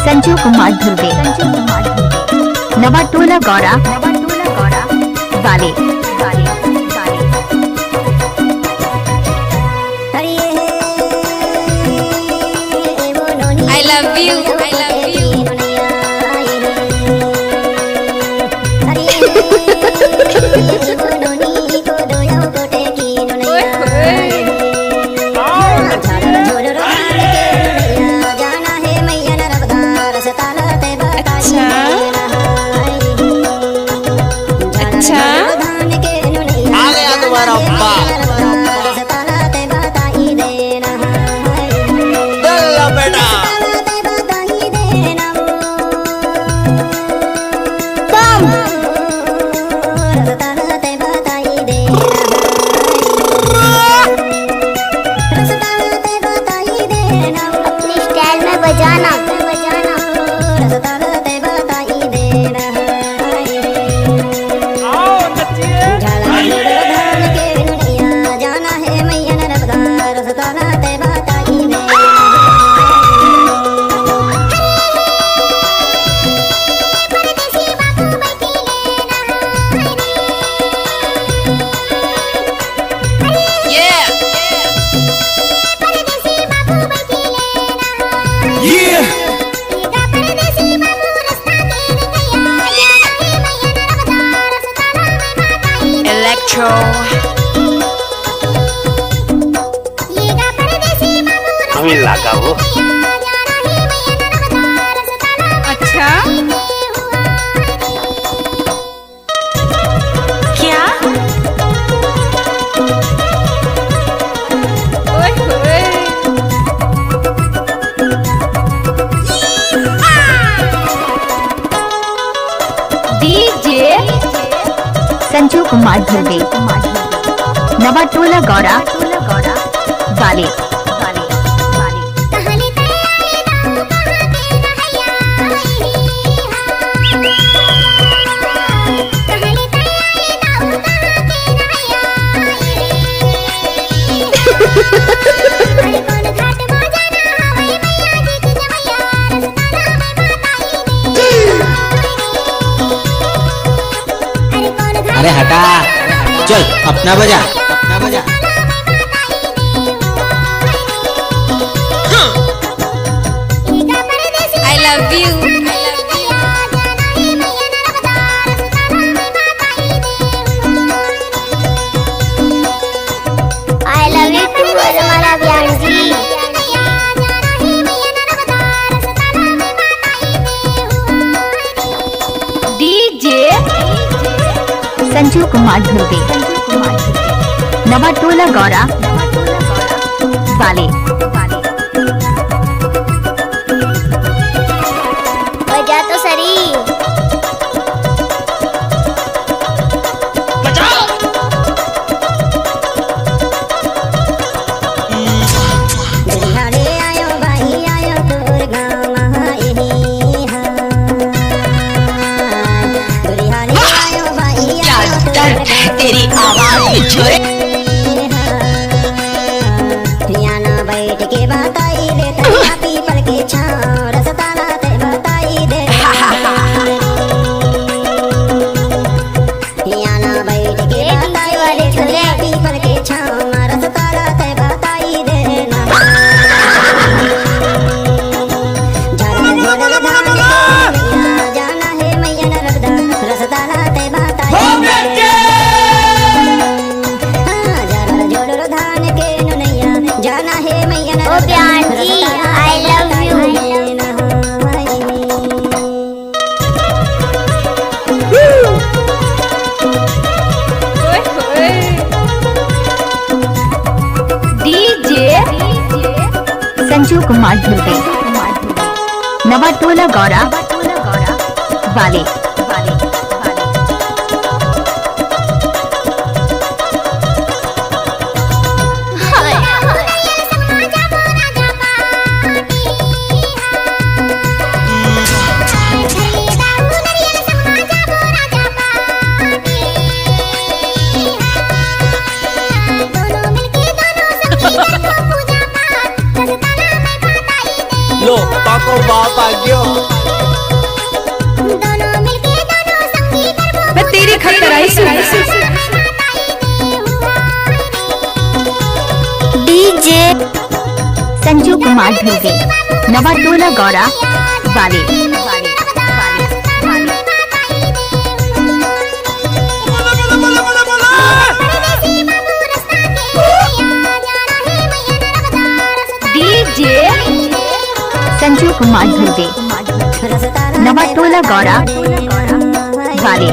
संजू कुमार ध्रुवे नवा टोला गौरा वाले I love you. हमें लगा वो अच्छा क्या ओए होए डीजे संजू कुमार ध्रुवे नवा टोला गौरा वाले अरे हटा चल अपना बजा I love you. I love you too, हमारा प्यार जी। डीजे संजू कुमार ध्रुवे नवा टोला गौरा वाले बजा तो सरी तेरी आवाज में छोरे बैठ के बताई दे पीपल के छाँव रसताना ते बताई दे बैठ के बताई दे पीपल के छाँव रसताना ते बताई दे जाना है मैया नर्मदा रसताना ते बताई जाना है मैया ओ प्यार जी I love you DJ Sanju Kumar Dhruve Nawa Tola Gaura वाले लो पाको बाप आ गयो। मैं तेरी खतर आई सुन। डीजे संजू कुमार ढुर्वे नवा टोला गौरा वाले। डीजे संजू कुमार ढुर्वे नवा टोला गौरा वाले।